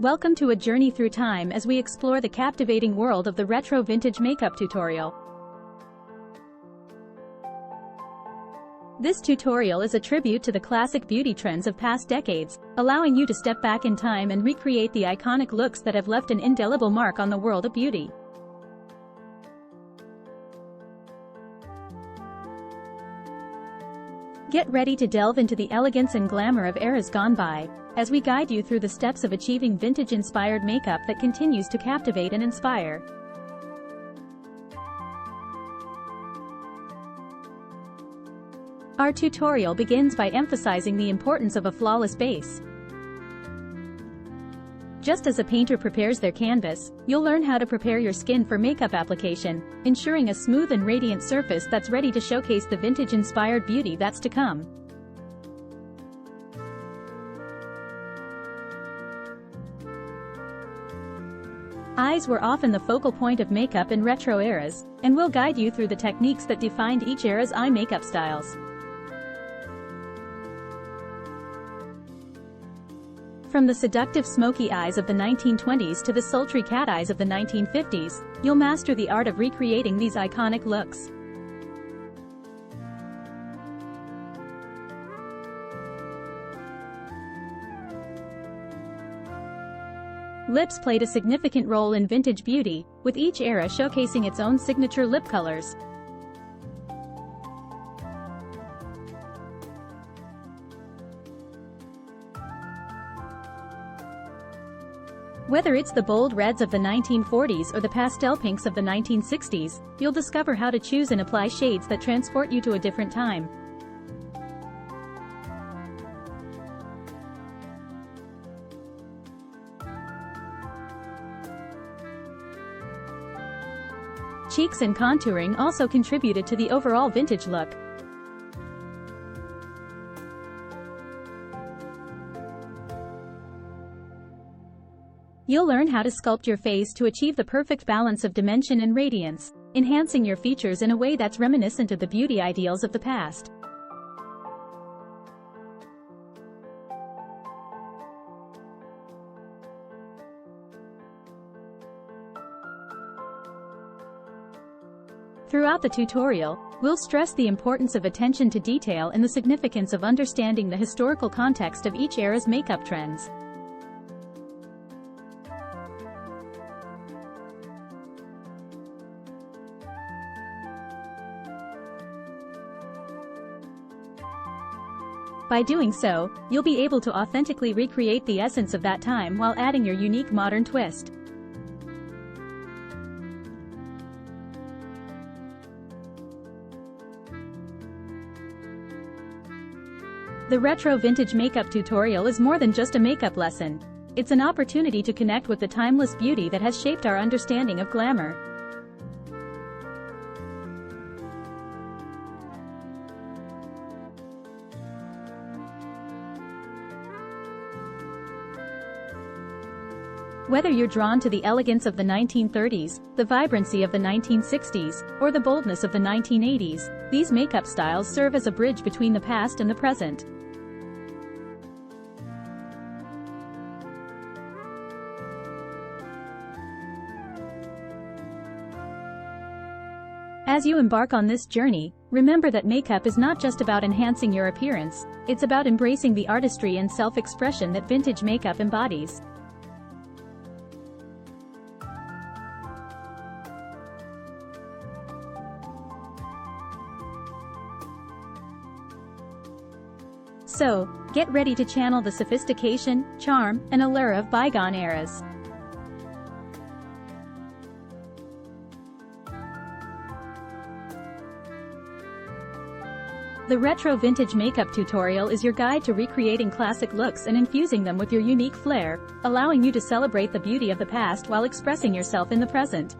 Welcome to a journey through time as we explore the captivating world of the retro vintage makeup tutorial. This tutorial is a tribute to the classic beauty trends of past decades, allowing you to step back in time and recreate the iconic looks that have left an indelible mark on the world of beauty. Get ready to delve into the elegance and glamour of eras gone by, as we guide you through the steps of achieving vintage-inspired makeup that continues to captivate and inspire. Our tutorial begins by emphasizing the importance of a flawless base. Just as a painter prepares their canvas, you'll learn how to prepare your skin for makeup application, ensuring a smooth and radiant surface that's ready to showcase the vintage-inspired beauty that's to come. Eyes were often the focal point of makeup in retro eras, and we'll guide you through the techniques that defined each era's eye makeup styles. From the seductive smoky eyes of the 1920s to the sultry cat eyes of the 1950s, you'll master the art of recreating these iconic looks. Lips played a significant role in vintage beauty, with each era showcasing its own signature lip colors. Whether it's the bold reds of the 1940s or the pastel pinks of the 1960s, you'll discover how to choose and apply shades that transport you to a different time. Cheeks and contouring also contributed to the overall vintage look. You'll learn how to sculpt your face to achieve the perfect balance of dimension and radiance, enhancing your features in a way that's reminiscent of the beauty ideals of the past. Throughout the tutorial, we'll stress the importance of attention to detail and the significance of understanding the historical context of each era's makeup trends. By doing so, you'll be able to authentically recreate the essence of that time while adding your unique modern twist. The retro vintage makeup tutorial is more than just a makeup lesson. It's an opportunity to connect with the timeless beauty that has shaped our understanding of glamour. Whether you're drawn to the elegance of the 1930s, the vibrancy of the 1960s, or the boldness of the 1980s, these makeup styles serve as a bridge between the past and the present. As you embark on this journey, remember that makeup is not just about enhancing your appearance, it's about embracing the artistry and self-expression that vintage makeup embodies. So, get ready to channel the sophistication, charm, and allure of bygone eras. The retro vintage makeup tutorial is your guide to recreating classic looks and infusing them with your unique flair, allowing you to celebrate the beauty of the past while expressing yourself in the present.